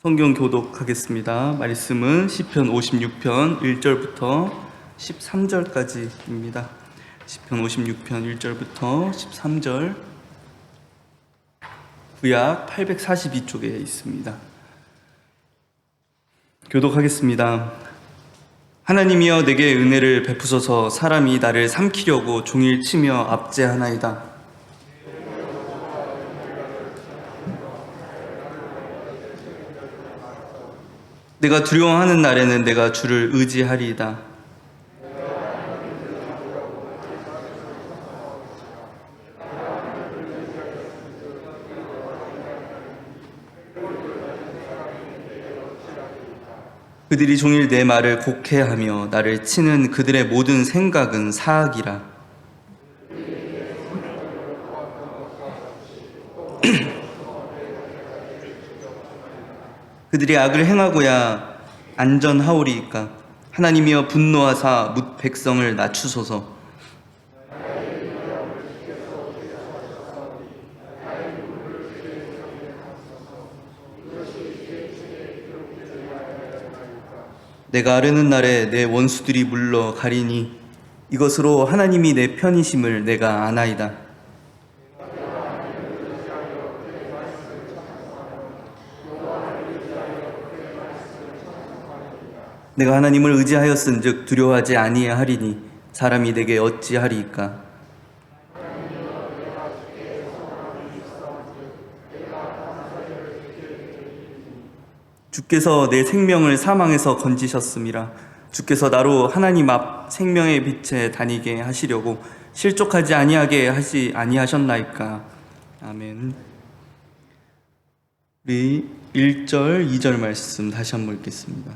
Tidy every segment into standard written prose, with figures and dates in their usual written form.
성경 교독하겠습니다. 말씀은 시편 56편 1절부터 13절까지입니다. 시편 56편 1절부터 13절, 구약 842쪽에 있습니다. 교독하겠습니다. 하나님이여 내게 은혜를 베푸소서. 사람이 나를 삼키려고 종일 치며 압제하나이다. 내가 두려워하는 날에는 내가 주를 의지하리이다. 그들이 종일 내 말을 곡해하며 나를 치는 그들의 모든 생각은 사악이라. 그들이 악을 행하고야 안전하오리이까. 하나님이여 분노하사 뭇 백성을 낮추소서. 내가 아르는 날에 내 원수들이 물러 가리니 이것으로 하나님이 내 편이심을 내가 아나이다. 내가 하나님을 의지하였은즉 두려워하지 아니하리니 사람이 내게 어찌하리이까. 주께서 내 생명을 사망에서 건지셨음이라. 주께서 나로 하나님 앞 생명의 빛에 다니게 하시려고 실족하지 아니하게 하지 아니하셨나이까. 아멘. 우리 1절, 2절 말씀 다시 한번 읽겠습니다.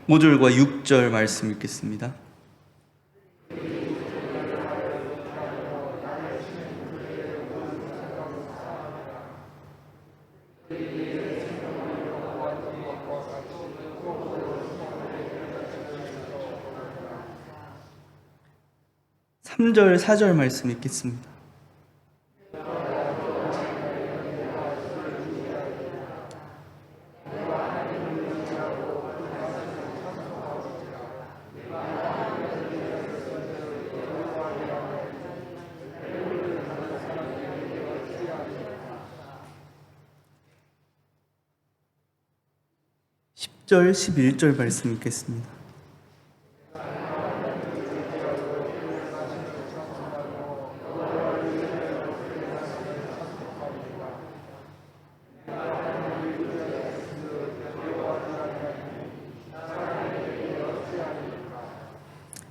(5) 절과 6절 말씀 읽겠습니다. (3절) (4절) 말씀 읽겠습니다. (10절) (11절) 말씀 읽겠습니다.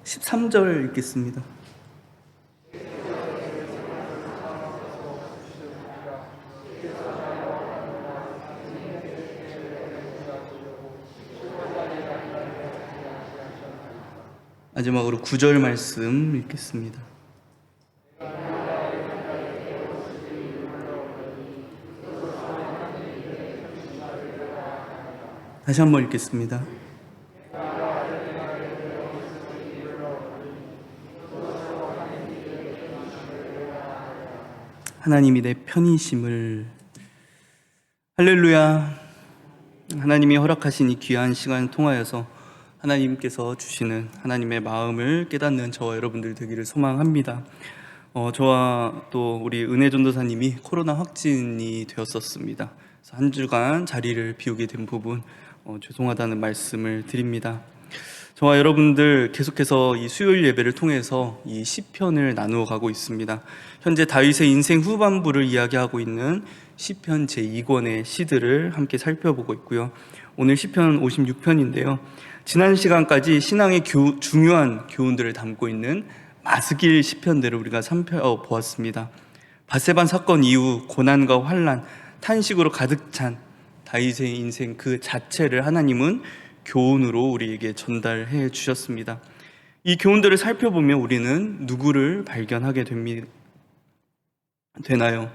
(13절) 읽겠습니다. 마지막으로 9절 말씀 읽겠습니다. 다시 한번 읽겠습니다. 하나님이 내 편이심을. 할렐루야. 하나님이 허락하신 이 귀한 시간을 통하여서 하나님께서 주시는 하나님의 마음을 깨닫는 저와 여러분들 되기를 소망합니다. 저와 또 우리 은혜전도사님이 코로나 확진이 되었었습니다. 그래서 한 주간 자리를 비우게 된 부분 죄송하다는 말씀을 드립니다. 저와 여러분들 계속해서 이 수요일 예배를 통해서 이 시편을 나누어 가고 있습니다. 현재 다윗의 인생 후반부를 이야기하고 있는 시편 제2권의 시들을 함께 살펴보고 있고요. 오늘 시편 56편인데요. 지난 시간까지 신앙의 중요한 교훈들을 담고 있는 마스길 시편들을 우리가 살펴보았습니다. 밧세바 사건 이후 고난과 환난, 탄식으로 가득 찬 다윗의 인생 그 자체를 하나님은 교훈으로 우리에게 전달해 주셨습니다. 이 교훈들을 살펴보면 우리는 누구를 발견하게 되나요?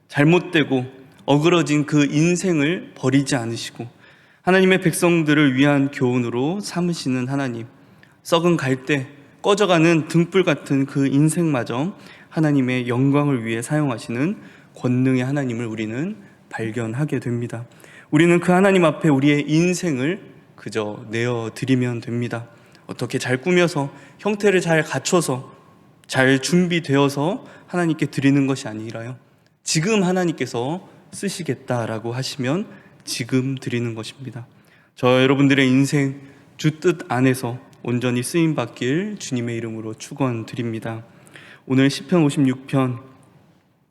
잘못되고 어그러진 그 인생을 버리지 않으시고 하나님의 백성들을 위한 교훈으로 삼으시는 하나님, 썩은 갈대, 꺼져가는 등불 같은 그 인생마저 하나님의 영광을 위해 사용하시는 권능의 하나님을 우리는 발견하게 됩니다. 우리는 그 하나님 앞에 우리의 인생을 그저 내어드리면 됩니다. 어떻게 잘 꾸며서 형태를 잘 갖춰서 잘 준비되어서 하나님께 드리는 것이 아니라요, 지금 하나님께서 쓰시겠다라고 하시면 지금 드리는 것입니다. 저 여러분들의 인생 주 뜻 안에서 온전히 쓰임받길 주님의 이름으로 축원드립니다. 오늘 시편 56편,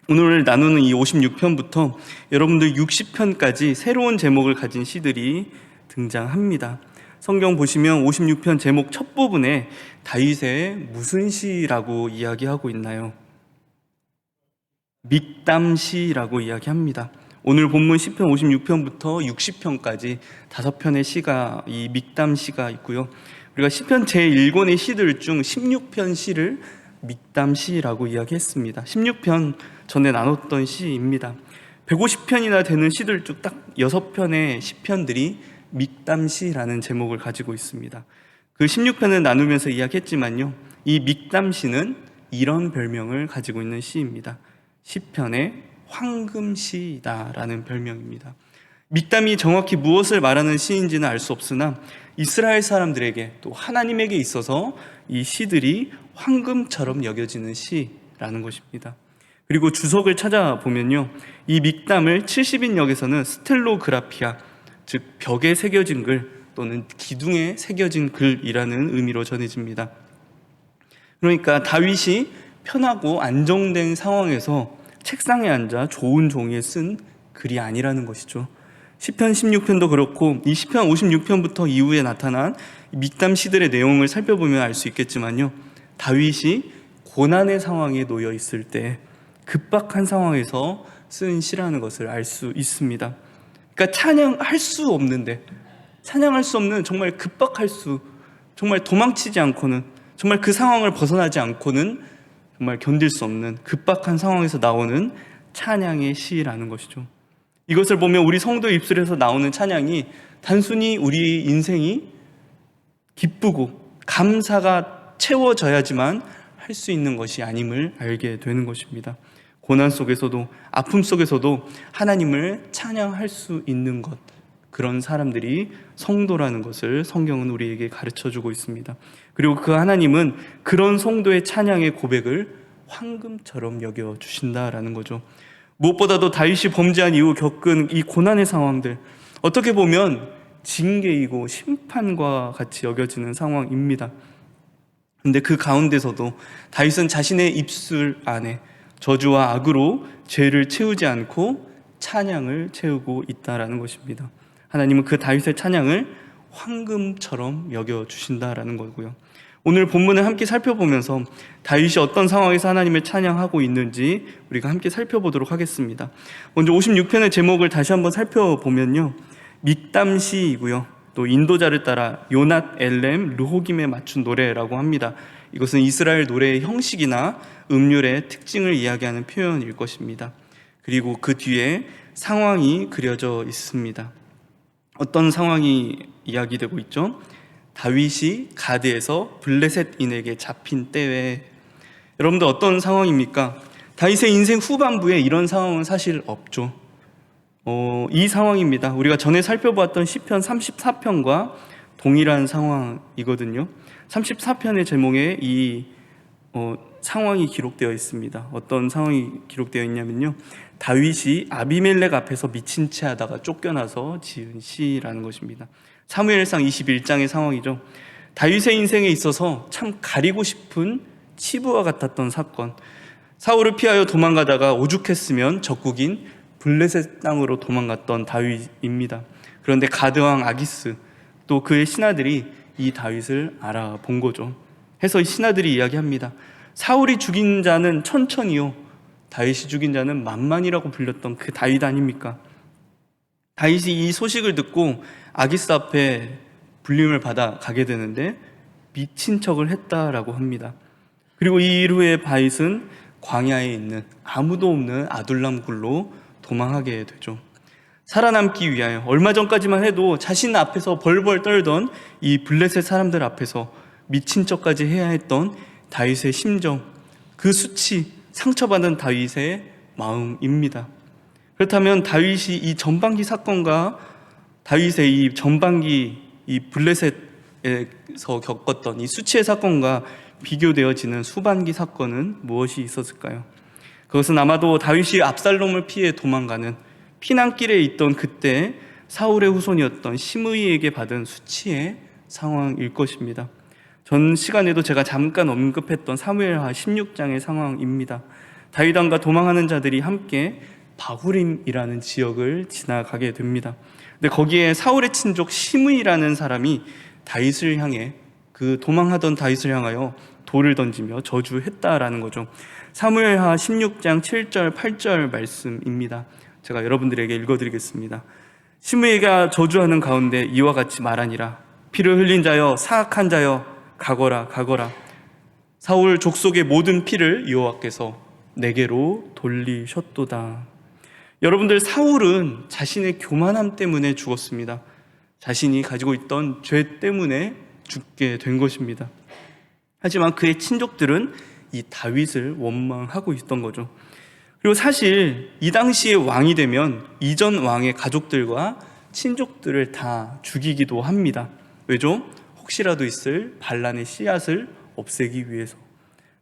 오늘 나누는 이 56편부터 여러분들 60편까지 새로운 제목을 가진 시들이 등장합니다. 성경 보시면 56편 제목 첫 부분에 다윗의 무슨 시라고 이야기하고 있나요? 믹담시라고 이야기합니다. 오늘 본문 시편 56편부터 60편까지 5편의 시가 이 믹담시가 있고요. 우리가 시편 제1권의 시들 중 16편 시를 믹담시라고 이야기했습니다. 16편 전에 나눴던 시입니다. 150편이나 되는 시들 중 딱 6편의 시편들이 믹담시라는 제목을 가지고 있습니다. 그 16편을 나누면서 이야기했지만요, 이 믹담시는 이런 별명을 가지고 있는 시입니다. 시편의 황금시다라는 별명입니다. 믹담이 정확히 무엇을 말하는 시인지는 알 수 없으나 이스라엘 사람들에게 또 하나님에게 있어서 이 시들이 황금처럼 여겨지는 시라는 것입니다. 그리고 주석을 찾아보면요, 이 믹담을 70인역에서는 스텔로그라피아, 즉 벽에 새겨진 글 또는 기둥에 새겨진 글이라는 의미로 전해집니다. 그러니까 다윗이 편하고 안정된 상황에서 책상에 앉아 좋은 종이에 쓴 글이 아니라는 것이죠. 시편 16편도 그렇고 이 시편 56편부터 이후에 나타난 믹담 시들의 내용을 살펴보면 알 수 있겠지만요, 다윗이 고난의 상황에 놓여 있을 때 급박한 상황에서 쓴 시라는 것을 알 수 있습니다. 그러니까 찬양할 수 없는데, 찬양할 수 없는, 정말 급박할 수, 정말 도망치지 않고는, 정말 그 상황을 벗어나지 않고는 정말 견딜 수 없는 급박한 상황에서 나오는 찬양의 시라는 것이죠. 이것을 보면 우리 성도의 입술에서 나오는 찬양이 단순히 우리 인생이 기쁘고 감사가 채워져야지만 할 수 있는 것이 아님을 알게 되는 것입니다. 고난 속에서도, 아픔 속에서도 하나님을 찬양할 수 있는 것, 그런 사람들이 성도라는 것을 성경은 우리에게 가르쳐주고 있습니다. 그리고 그 하나님은 그런 성도의 찬양의 고백을 황금처럼 여겨주신다라는 거죠. 무엇보다도 다윗이 범죄한 이후 겪은 이 고난의 상황들, 어떻게 보면 징계이고 심판과 같이 여겨지는 상황입니다. 근데 그 가운데서도 다윗은 자신의 입술 안에 저주와 악으로 죄를 채우지 않고 찬양을 채우고 있다라는 것입니다. 하나님은 그 다윗의 찬양을 황금처럼 여겨주신다라는 거고요. 오늘 본문을 함께 살펴보면서 다윗이 어떤 상황에서 하나님을 찬양하고 있는지 우리가 함께 살펴보도록 하겠습니다. 먼저 56편의 제목을 다시 한번 살펴보면요, 믹담시이고요, 또 인도자를 따라 요낫 엘렘 르호김에 맞춘 노래라고 합니다. 이것은 이스라엘 노래의 형식이나 음률의 특징을 이야기하는 표현일 것입니다. 그리고 그 뒤에 상황이 그려져 있습니다. 어떤 상황이 이야기되고 있죠? 다윗이 가드에서 블레셋인에게 잡힌 때에, 여러분들 어떤 상황입니까? 다윗의 인생 후반부에 이런 상황은 사실 없죠. 이 상황입니다. 우리가 전에 살펴보았던 시편 34편과 동일한 상황이거든요. 34편의 제목에 이 상황이 기록되어 있습니다. 어떤 상황이 기록되어 있냐면요, 다윗이 아비멜렉 앞에서 미친 채 하다가 쫓겨나서 지은 시라는 것입니다. 사무엘상 21장의 상황이죠. 다윗의 인생에 있어서 참 가리고 싶은 치부와 같았던 사건, 사울을 피하여 도망가다가 오죽했으면 적국인 블레셋 땅으로 도망갔던 다윗입니다. 그런데 가드왕 아기스, 또 그의 신하들이 이 다윗을 알아본 거죠. 해서 이 신하들이 이야기합니다. 사울이 죽인 자는 천천히요, 다윗이 죽인 자는 만만이라고 불렸던 그 다윗 아닙니까? 다윗이 이 소식을 듣고 아기스 앞에 불림을 받아 가게 되는데 미친 척을 했다라고 합니다. 그리고 이 이후에 다윗은 광야에 있는 아무도 없는 아둘람 굴로 도망하게 되죠. 살아남기 위하여 얼마 전까지만 해도 자신 앞에서 벌벌 떨던 이 블레셋 사람들 앞에서 미친 척까지 해야 했던 다윗의 심정, 그 수치, 상처받은 다윗의 마음입니다. 그렇다면 다윗이 이 전반기 사건과 다윗의 이 전반기 이 블레셋에서 겪었던 이 수치의 사건과 비교되어지는 후반기 사건은 무엇이 있었을까요? 그것은 아마도 다윗이 압살롬을 피해 도망가는 피난길에 있던 그때 사울의 후손이었던 시므이에게 받은 수치의 상황일 것입니다. 전 시간에도 제가 잠깐 언급했던 사무엘하 16장의 상황입니다. 다윗 왕과 도망하는 자들이 함께 바후림이라는 지역을 지나가게 됩니다. 근데 거기에 사울의 친족 시므이라는 사람이 다윗을 향해 그 도망하던 다윗을 향하여 돌을 던지며 저주했다라는 거죠. 사무엘하 16장 7절 8절 말씀입니다. 제가 여러분들에게 읽어드리겠습니다. 시므이가 저주하는 가운데 이와 같이 말하니라. 피를 흘린 자여, 사악한 자여, 가거라 가거라. 사울 족속의 모든 피를 여호와께서 내게로 돌리셨도다. 여러분들, 사울은 자신의 교만함 때문에 죽었습니다. 자신이 가지고 있던 죄 때문에 죽게 된 것입니다. 하지만 그의 친족들은 이 다윗을 원망하고 있던 거죠. 그리고 사실 이 당시에 왕이 되면 이전 왕의 가족들과 친족들을 다 죽이기도 합니다. 왜죠? 혹시라도 있을 반란의 씨앗을 없애기 위해서.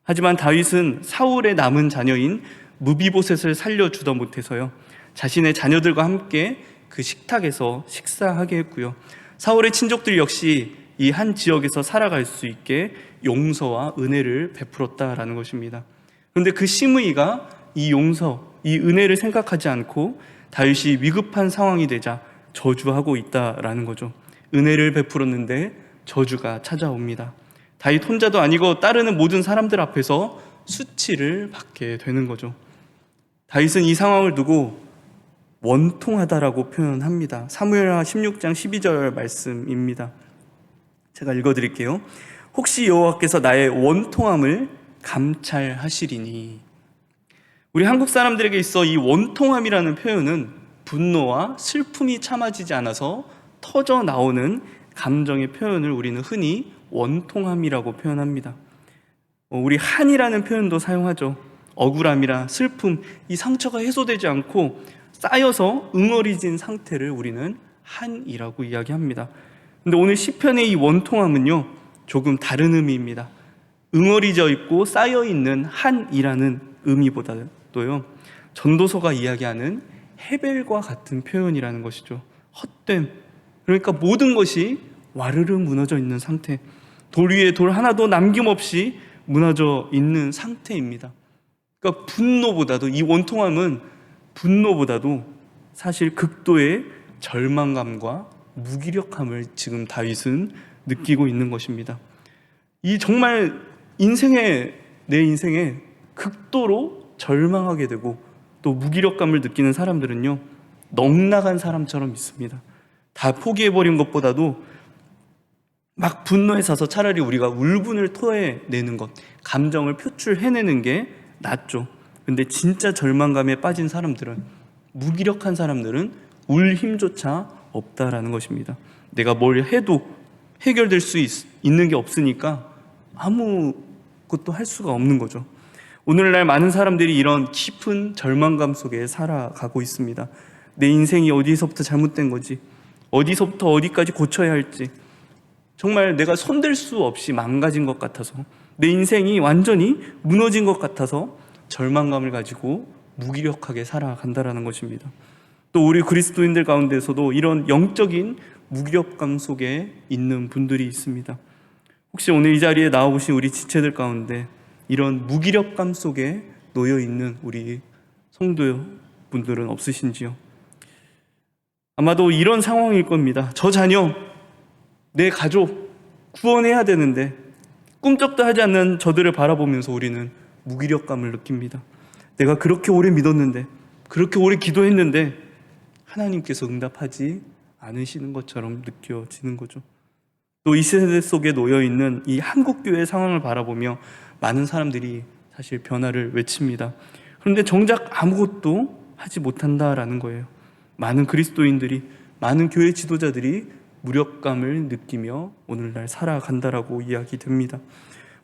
하지만 다윗은 사울의 남은 자녀인 무비보셋을 살려주다 못해서요, 자신의 자녀들과 함께 그 식탁에서 식사하게 했고요, 사울의 친족들 역시 이 한 지역에서 살아갈 수 있게 용서와 은혜를 베풀었다라는 것입니다. 그런데 그 시므이가 이 용서, 이 은혜를 생각하지 않고 다윗이 위급한 상황이 되자 저주하고 있다라는 거죠. 은혜를 베풀었는데 저주가 찾아옵니다. 다윗 혼자도 아니고 따르는 모든 사람들 앞에서 수치를 받게 되는 거죠. 다윗은 이 상황을 두고 원통하다라고 표현합니다. 사무엘하 16장 12절 말씀입니다. 제가 읽어드릴게요. 혹시 여호와께서 나의 원통함을 감찰하시리니. 우리 한국 사람들에게 있어 이 원통함이라는 표현은 분노와 슬픔이 참아지지 않아서 터져 나오는 감정의 표현을 우리는 흔히 원통함이라고 표현합니다. 우리 한이라는 표현도 사용하죠. 억울함이라 슬픔, 이 상처가 해소되지 않고 쌓여서 응어리진 상태를 우리는 한이라고 이야기합니다. 근데 오늘 시편의 이 원통함은요, 조금 다른 의미입니다. 응어리져 있고 쌓여있는 한이라는 의미보다도요, 전도서가 이야기하는 헤벨과 같은 표현이라는 것이죠. 헛됨, 그러니까 모든 것이 와르르 무너져 있는 상태, 돌 위에 돌 하나도 남김없이 무너져 있는 상태입니다. 그러니까 분노보다도, 이 원통함은 분노보다도 사실 극도의 절망감과 무기력함을 지금 다윗은 느끼고 있는 것입니다. 이 정말 내 인생에 극도로 절망하게 되고 또 무기력감을 느끼는 사람들은요, 넉나간 사람처럼 있습니다. 다 포기해버린 것보다도 막 분노에 사서 차라리 우리가 울분을 토해내는 것, 감정을 표출해내는 게 낫죠. 근데 진짜 절망감에 빠진 사람들은, 무기력한 사람들은 울 힘조차 없다라는 것입니다. 내가 뭘 해도 해결될 수 있는 게 없으니까 아무것도 할 수가 없는 거죠. 오늘날 많은 사람들이 이런 깊은 절망감 속에 살아가고 있습니다. 내 인생이 어디서부터 잘못된 거지, 어디서부터 어디까지 고쳐야 할지, 정말 내가 손댈 수 없이 망가진 것 같아서, 내 인생이 완전히 무너진 것 같아서 절망감을 가지고 무기력하게 살아간다라는 것입니다. 또 우리 그리스도인들 가운데서도 이런 영적인 무기력감 속에 있는 분들이 있습니다. 혹시 오늘 이 자리에 나와보신 우리 지체들 가운데 이런 무기력감 속에 놓여 있는 우리 성도분들은 없으신지요? 아마도 이런 상황일 겁니다. 저 자녀, 내 가족 구원해야 되는데 꿈쩍도 하지 않는 저들을 바라보면서 우리는 무기력감을 느낍니다. 내가 그렇게 오래 믿었는데, 그렇게 오래 기도했는데 하나님께서 응답하지 않으시는 것처럼 느껴지는 거죠. 또 이 세대 속에 놓여있는 이 한국교회의 상황을 바라보며 많은 사람들이 사실 변화를 외칩니다. 그런데 정작 아무것도 하지 못한다라는 거예요. 많은 그리스도인들이, 많은 교회 지도자들이 무력감을 느끼며 오늘날 살아간다라고 이야기됩니다.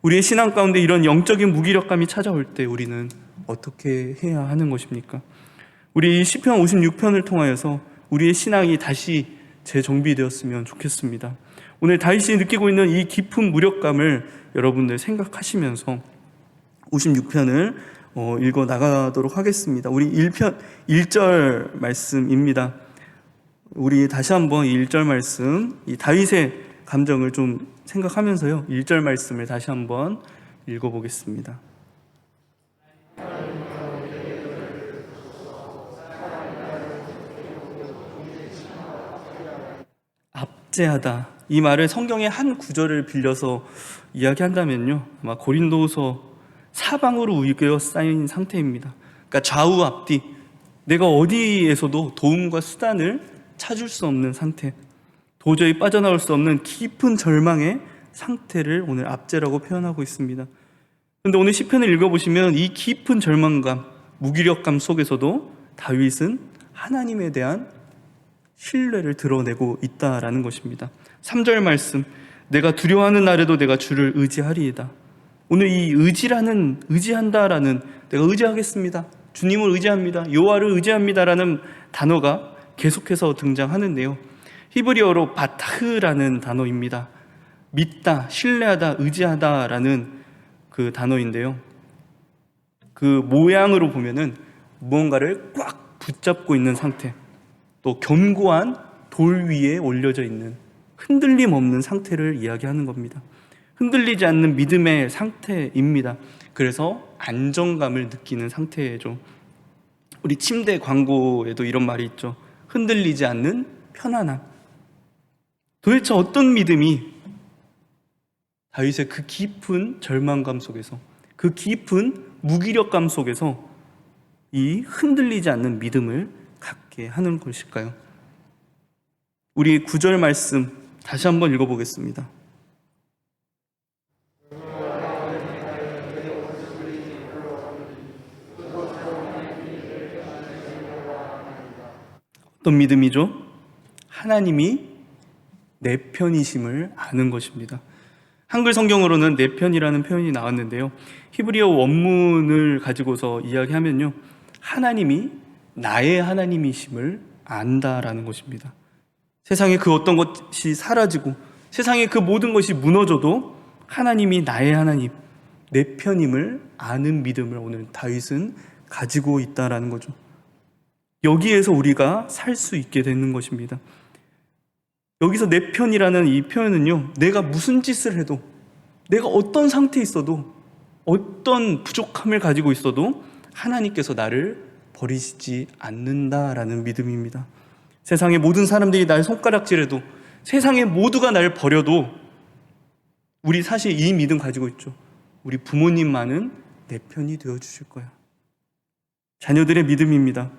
우리의 신앙 가운데 이런 영적인 무기력감이 찾아올 때 우리는 어떻게 해야 하는 것입니까? 우리 시편 56편을 통하여서 우리의 신앙이 다시 재정비되었으면 좋겠습니다. 오늘 다윗이 느끼고 있는 이 깊은 무력감을 여러분들 생각하시면서 56편을 읽어 나가도록 하겠습니다. 우리 1절 말씀입니다. 우리 다시 한번 1절 말씀, 이 다윗의 감정을 좀 생각하면서요, 1절 말씀을 다시 한번 읽어보겠습니다. 압제하다, 이 말을 성경의 한 구절을 빌려서 이야기한다면요, 아마 고린도서 사방으로 둘러싸인 상태입니다. 그러니까 좌우 앞뒤, 내가 어디에서도 도움과 수단을 찾을 수 없는 상태, 도저히 빠져나올 수 없는 깊은 절망의 상태를 오늘 압제라고 표현하고 있습니다. 그런데 오늘 시편을 읽어보시면 이 깊은 절망감, 무기력감 속에서도 다윗은 하나님에 대한 신뢰를 드러내고 있다라는 것입니다. 3절 말씀, 내가 두려워하는 날에도 내가 주를 의지하리이다. 오늘 이 의지한다라는, 내가 의지하겠습니다, 주님을 의지합니다, 여호와를 의지합니다라는 단어가 계속해서 등장하는데요, 히브리어로 바타흐라는 단어입니다. 믿다, 신뢰하다, 의지하다라는 그 단어인데요, 그 모양으로 보면은 무언가를 꽉 붙잡고 있는 상태, 또 견고한 돌 위에 올려져 있는 흔들림 없는 상태를 이야기하는 겁니다. 흔들리지 않는 믿음의 상태입니다. 그래서 안정감을 느끼는 상태죠. 우리 침대 광고에도 이런 말이 있죠. 흔들리지 않는 편안함. 도대체 어떤 믿음이 다윗의 그 깊은 절망감 속에서, 그 깊은 무기력감 속에서 이 흔들리지 않는 믿음을 갖게 하는 것일까요? 우리 9절 말씀 다시 한번 읽어보겠습니다. 어떤 믿음이죠? 하나님이 내 편이심을 아는 것입니다. 한글 성경으로는 내 편이라는 표현이 나왔는데요, 히브리어 원문을 가지고서 이야기하면요, 하나님이 나의 하나님이심을 안다라는 것입니다. 세상에 그 어떤 것이 사라지고 세상에 그 모든 것이 무너져도 하나님이 나의 하나님, 내 편임을 아는 믿음을 오늘 다윗은 가지고 있다라는 거죠. 여기에서 우리가 살 수 있게 되는 것입니다. 여기서 내 편이라는 이 표현은요, 내가 무슨 짓을 해도, 내가 어떤 상태에 있어도, 어떤 부족함을 가지고 있어도 하나님께서 나를 버리시지 않는다라는 믿음입니다. 세상의 모든 사람들이 날 손가락질해도, 세상의 모두가 날 버려도 우리 사실 이 믿음 가지고 있죠. 우리 부모님만은 내 편이 되어주실 거야. 자녀들의 믿음입니다.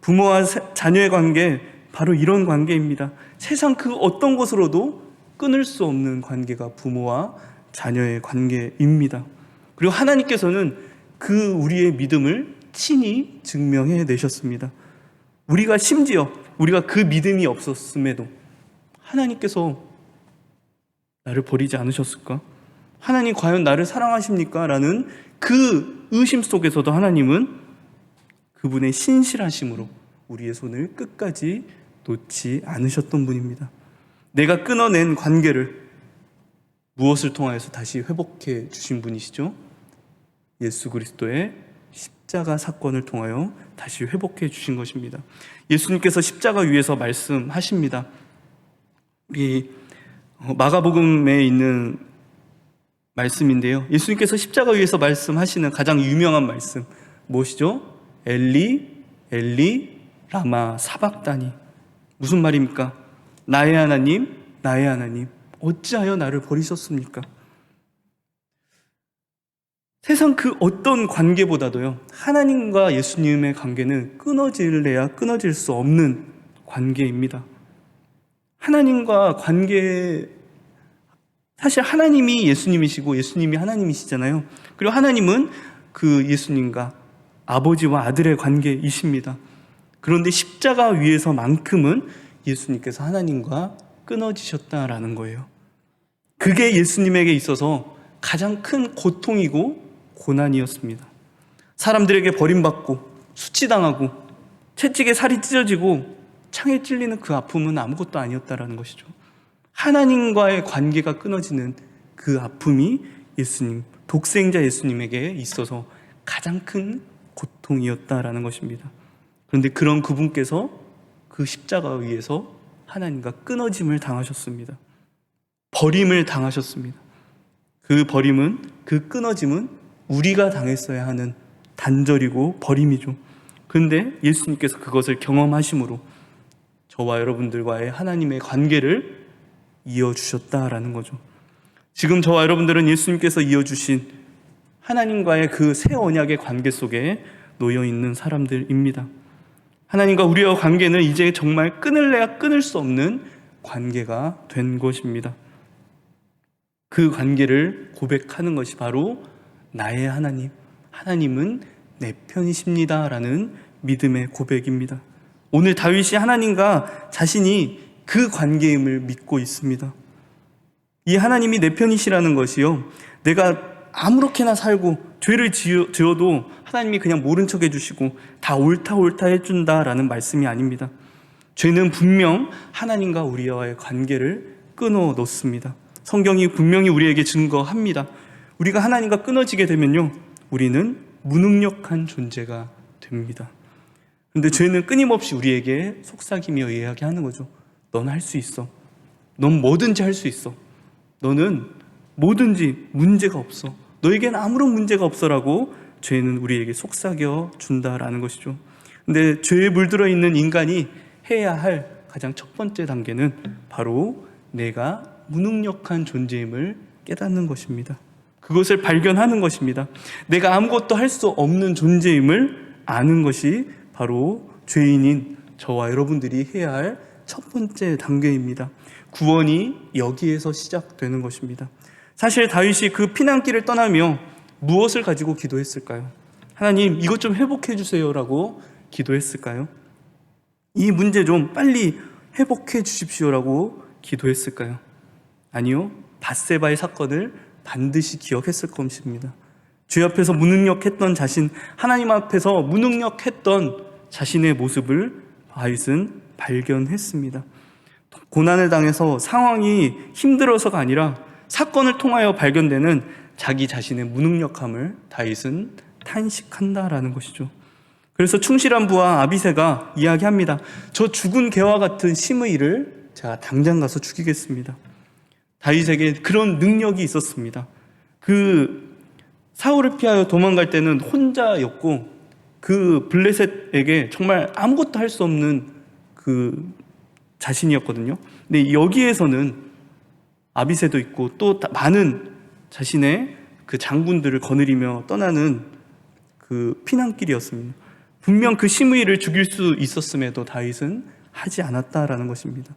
부모와 자녀의 관계, 바로 이런 관계입니다. 세상 그 어떤 것으로도 끊을 수 없는 관계가 부모와 자녀의 관계입니다. 그리고 하나님께서는 그 우리의 믿음을 친히 증명해 내셨습니다. 우리가 심지어 우리가 그 믿음이 없었음에도 하나님께서 나를 버리지 않으셨을까? 하나님 과연 나를 사랑하십니까? 라는 그 의심 속에서도 하나님은 그분의 신실하심으로 우리의 손을 끝까지 놓지 않으셨던 분입니다. 내가 끊어낸 관계를 무엇을 통하여서 다시 회복해 주신 분이시죠? 예수 그리스도의 십자가 사건을 통하여 다시 회복해 주신 것입니다. 예수님께서 십자가 위에서 말씀하십니다. 이 마가복음에 있는 말씀인데요, 예수님께서 십자가 위에서 말씀하시는 가장 유명한 말씀 무엇이죠? 엘리 엘리 라마 사박다니. 무슨 말입니까? 나의 하나님, 나의 하나님, 어찌하여 나를 버리셨습니까? 세상 그 어떤 관계보다도요, 하나님과 예수님의 관계는 끊어질래야 끊어질 수 없는 관계입니다. 하나님과 관계, 사실 하나님이 예수님이시고 예수님이 하나님이시잖아요. 그리고 하나님은 그 예수님과 아버지와 아들의 관계이십니다. 그런데 십자가 위에서만큼은 예수님께서 하나님과 끊어지셨다라는 거예요. 그게 예수님에게 있어서 가장 큰 고통이고 고난이었습니다. 사람들에게 버림받고 수치당하고 채찍에 살이 찢어지고 창에 찔리는 그 아픔은 아무것도 아니었다라는 것이죠. 하나님과의 관계가 끊어지는 그 아픔이 예수님, 독생자 예수님에게 있어서 가장 큰 고통이었다라는 것입니다. 그런데 그런 그분께서 그 십자가 위에서 하나님과 끊어짐을 당하셨습니다. 버림을 당하셨습니다. 그 버림은, 그 끊어짐은 우리가 당했어야 하는 단절이고 버림이죠. 그런데 예수님께서 그것을 경험하심으로 저와 여러분들과의 하나님의 관계를 이어주셨다라는 거죠. 지금 저와 여러분들은 예수님께서 이어주신 하나님과의 그 새 언약의 관계 속에 놓여있는 사람들입니다. 하나님과 우리와 관계는 이제 정말 끊을래야 끊을 수 없는 관계가 된 것입니다. 그 관계를 고백하는 것이 바로 나의 하나님, 하나님은 내 편이십니다 라는 믿음의 고백입니다. 오늘 다윗이 하나님과 자신이 그 관계임을 믿고 있습니다. 이 하나님이 내 편이시라는 것이요, 내가 아무렇게나 살고 죄를 지어도 하나님이 그냥 모른 척 해주시고 다 옳다 해준다라는 말씀이 아닙니다. 죄는 분명 하나님과 우리와의 관계를 끊어 놓습니다. 성경이 분명히 우리에게 증거합니다. 우리가 하나님과 끊어지게 되면요, 우리는 무능력한 존재가 됩니다. 그런데 죄는 끊임없이 우리에게 속삭이며 이야기하는 거죠. 넌 할 수 있어. 넌 뭐든지 할 수 있어. 너는 뭐든지 문제가 없어. 너에겐 아무런 문제가 없어라고 죄는 우리에게 속삭여 준다라는 것이죠. 근데 죄에 물들어 있는 인간이 해야 할 가장 첫 번째 단계는 바로 내가 무능력한 존재임을 깨닫는 것입니다. 그것을 발견하는 것입니다. 내가 아무것도 할 수 없는 존재임을 아는 것이 바로 죄인인 저와 여러분들이 해야 할 첫 번째 단계입니다. 구원이 여기에서 시작되는 것입니다. 사실 다윗이 그 피난길을 떠나며 무엇을 가지고 기도했을까요? 하나님, 이것 좀 회복해 주세요라고 기도했을까요? 이 문제 좀 빨리 회복해 주십시오라고 기도했을까요? 아니요. 밧세바의 사건을 반드시 기억했을 것입니다. 죄 앞에서 무능력했던 자신, 하나님 앞에서 무능력했던 자신의 모습을 다윗은 발견했습니다. 고난을 당해서 상황이 힘들어서가 아니라 사건을 통하여 발견되는 자기 자신의 무능력함을 다윗은 탄식한다라는 것이죠. 그래서 충실한 부하 아비새가 이야기합니다. 저 죽은 개와 같은 시므이를 제가 당장 가서 죽이겠습니다. 다윗에게 그런 능력이 있었습니다. 그 사울을 피하여 도망갈 때는 혼자였고 그 블레셋에게 정말 아무것도 할 수 없는 그 자신이었거든요. 근데 여기에서는 아비새도 있고 또 많은 자신의 그 장군들을 거느리며 떠나는 그 피난길이었습니다. 분명 그 시므이를 죽일 수 있었음에도 다윗은 하지 않았다라는 것입니다.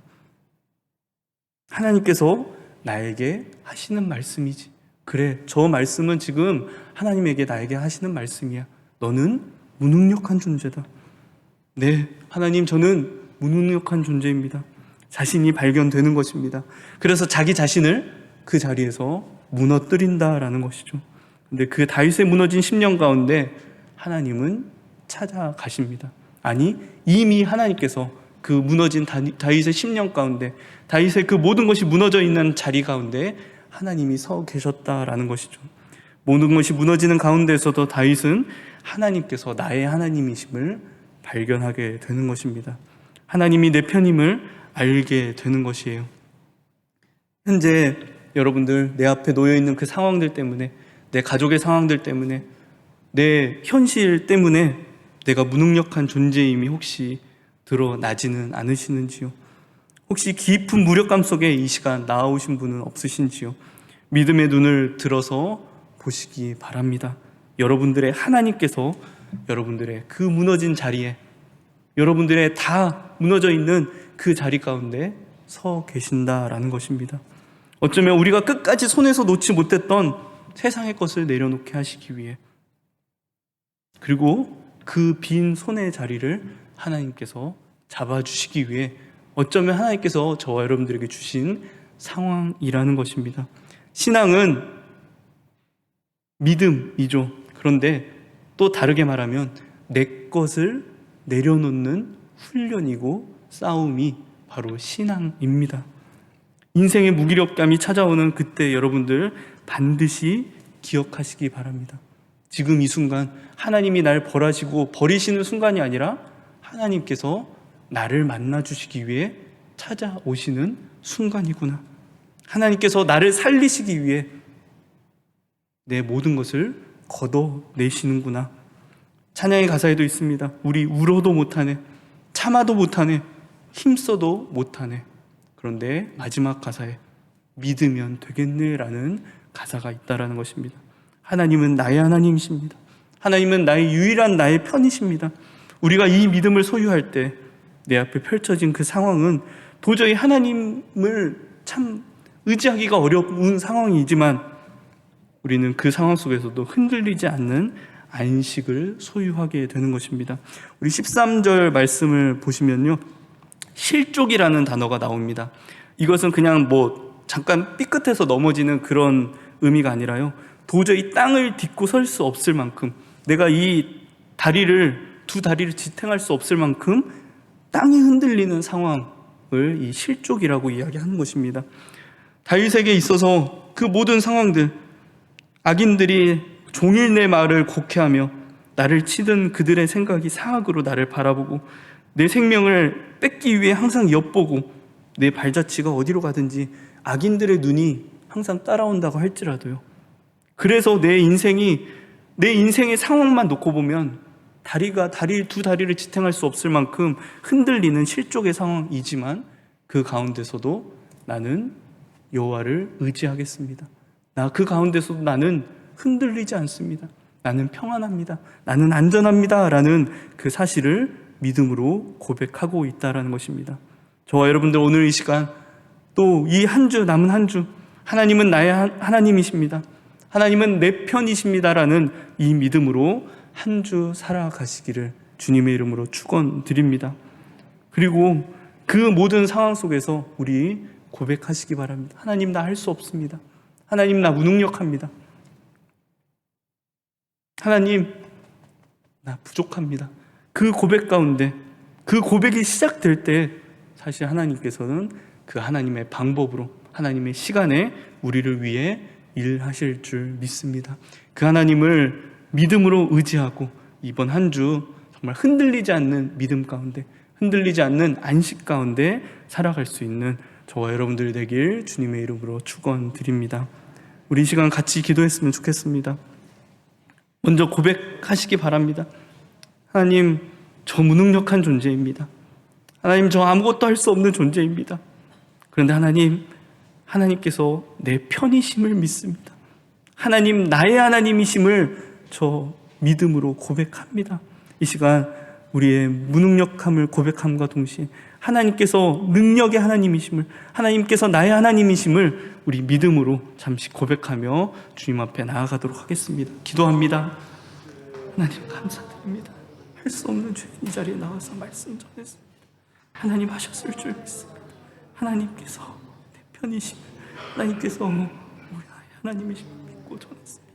하나님께서 나에게 하시는 말씀이지. 그래, 저 말씀은 지금 하나님에게 나에게 하시는 말씀이야. 너는 무능력한 존재다. 네, 하나님, 저는 무능력한 존재입니다. 자신이 발견되는 것입니다. 그래서 자기 자신을 그 자리에서 무너뜨린다라는 것이죠. 근데 그 다윗의 무너진 심령 가운데 하나님은 찾아가십니다. 아니, 이미 하나님께서 그 무너진 다윗의 심령 가운데, 다윗의 그 모든 것이 무너져 있는 자리 가운데 하나님이 서 계셨다라는 것이죠. 모든 것이 무너지는 가운데서도 다윗은 하나님께서 나의 하나님이심을 발견하게 되는 것입니다. 하나님이 내 편임을 알게 되는 것이에요. 현재 여러분들 내 앞에 놓여있는 그 상황들 때문에, 내 가족의 상황들 때문에, 내 현실 때문에 내가 무능력한 존재임이 혹시 드러나지는 않으시는지요? 혹시 깊은 무력감 속에 이 시간 나아오신 분은 없으신지요? 믿음의 눈을 들어서 보시기 바랍니다. 여러분들의 하나님께서 여러분들의 그 무너진 자리에, 여러분들의 다 무너져 있는 그 자리 가운데 서 계신다라는 것입니다. 어쩌면 우리가 끝까지 손에서 놓지 못했던 세상의 것을 내려놓게 하시기 위해, 그리고 그 빈 손의 자리를 하나님께서 잡아주시기 위해 어쩌면 하나님께서 저와 여러분들에게 주신 상황이라는 것입니다. 신앙은 믿음이죠. 그런데 또 다르게 말하면 내 것을 내려놓는 훈련이고 싸움이 바로 신앙입니다. 인생의 무기력감이 찾아오는 그때 여러분들 반드시 기억하시기 바랍니다. 지금 이 순간 하나님이 날 벌하시고 버리시는 순간이 아니라 하나님께서 나를 만나주시기 위해 찾아오시는 순간이구나. 하나님께서 나를 살리시기 위해 내 모든 것을 걷어내시는구나. 찬양의 가사에도 있습니다. 우리 울어도 못하네, 참아도 못하네, 힘써도 못하네. 그런데 마지막 가사에 믿으면 되겠네 라는 가사가 있다라는 것입니다. 하나님은 나의 하나님이십니다. 하나님은 나의 유일한 나의 편이십니다. 우리가 이 믿음을 소유할 때 내 앞에 펼쳐진 그 상황은 도저히 하나님을 참 의지하기가 어려운 상황이지만 우리는 그 상황 속에서도 흔들리지 않는 안식을 소유하게 되는 것입니다. 우리 13절 말씀을 보시면요, 실족이라는 단어가 나옵니다. 이것은 그냥 잠깐 삐끗해서 넘어지는 그런 의미가 아니라요, 도저히 땅을 딛고 설 수 없을 만큼, 내가 이 두 다리를 지탱할 수 없을 만큼 땅이 흔들리는 상황을 이 실족이라고 이야기하는 것입니다. 다윗에게 있어서 그 모든 상황들, 악인들이 종일 내 말을 곡해하며 나를 치던 그들의 생각이 사악으로 나를 바라보고 내 생명을 뺏기 위해 항상 엿보고 내 발자취가 어디로 가든지 악인들의 눈이 항상 따라온다고 할지라도요, 그래서 내 인생의 상황만 놓고 보면 두 다리를 지탱할 수 없을 만큼 흔들리는 실족의 상황이지만 그 가운데서도 나는 여호와를 의지하겠습니다. 그 가운데서도 나는 흔들리지 않습니다. 나는 평안합니다. 나는 안전합니다. 라는 그 사실을 믿음으로 고백하고 있다는 것입니다. 저와 여러분들 오늘 이 시간 또 이 남은 한 주 하나님은 나의 하나님이십니다. 하나님은 내 편이십니다라는 이 믿음으로 한 주 살아가시기를 주님의 이름으로 축원드립니다. 그리고 그 모든 상황 속에서 우리 고백하시기 바랍니다. 하나님, 나 할 수 없습니다. 하나님, 나 무능력합니다. 하나님, 나 부족합니다. 그 고백 가운데, 그 고백이 시작될 때 사실 하나님께서는 그 하나님의 방법으로, 하나님의 시간에 우리를 위해 일하실 줄 믿습니다. 그 하나님을 믿음으로 의지하고 이번 한 주 정말 흔들리지 않는 믿음 가운데, 흔들리지 않는 안식 가운데 살아갈 수 있는 저와 여러분들이 되길 주님의 이름으로 축원드립니다. 우리 이 시간 같이 기도했으면 좋겠습니다. 먼저 고백하시기 바랍니다. 하나님, 저 무능력한 존재입니다. 하나님, 저 아무것도 할 수 없는 존재입니다. 그런데 하나님께서 내 편이심을 믿습니다. 하나님, 나의 하나님이심을 저 믿음으로 고백합니다. 이 시간 우리의 무능력함을 고백함과 동시에 하나님께서 능력의 하나님이심을, 하나님께서 나의 하나님이심을 우리 믿음으로 잠시 고백하며 주님 앞에 나아가도록 하겠습니다. 기도합니다. 하나님, 감사드립니다. 할 수 없는 죄인 이 자리에 나와서 말씀 전했습니다. 하나님 하셨을 줄 믿습니다. 하나님께서 내 편이심을, 하나님께서 우리 하나님이심을 믿고 전했습니다.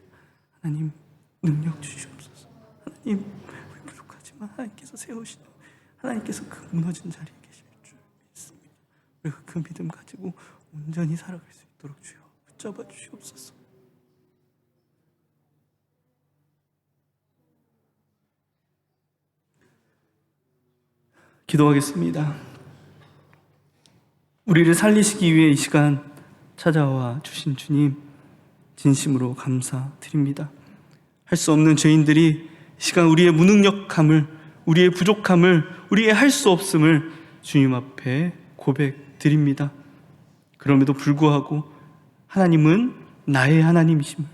하나님, 능력 주시옵소서. 하나님, 우리 부족하지만 하나님께서 세우시는, 하나님께서 그 무너진 자리에 계실 줄 믿습니다. 우리가 그 믿음 가지고 온전히 살아갈 수 있도록 주여 붙잡아 주시옵소서. 기도하겠습니다. 우리를 살리시기 위해 이 시간 찾아와 주신 주님, 진심으로 감사드립니다. 할 수 없는 죄인들이 이 시간 우리의 무능력함을, 우리의 부족함을, 우리의 할 수 없음을 주님 앞에 고백드립니다. 그럼에도 불구하고 하나님은 나의 하나님이심을,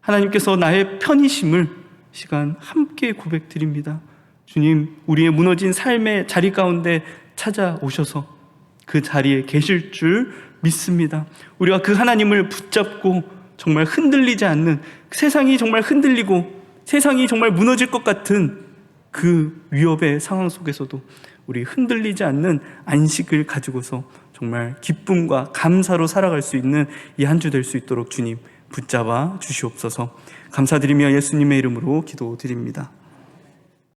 하나님께서 나의 편이심을 시간 함께 고백드립니다. 주님, 우리의 무너진 삶의 자리 가운데 찾아오셔서 그 자리에 계실 줄 믿습니다. 우리가 그 하나님을 붙잡고 정말 흔들리지 않는, 세상이 정말 흔들리고 세상이 정말 무너질 것 같은 그 위협의 상황 속에서도 우리 흔들리지 않는 안식을 가지고서 정말 기쁨과 감사로 살아갈 수 있는 이 한 주 될 수 있도록 주님 붙잡아 주시옵소서. 감사드리며 예수님의 이름으로 기도드립니다.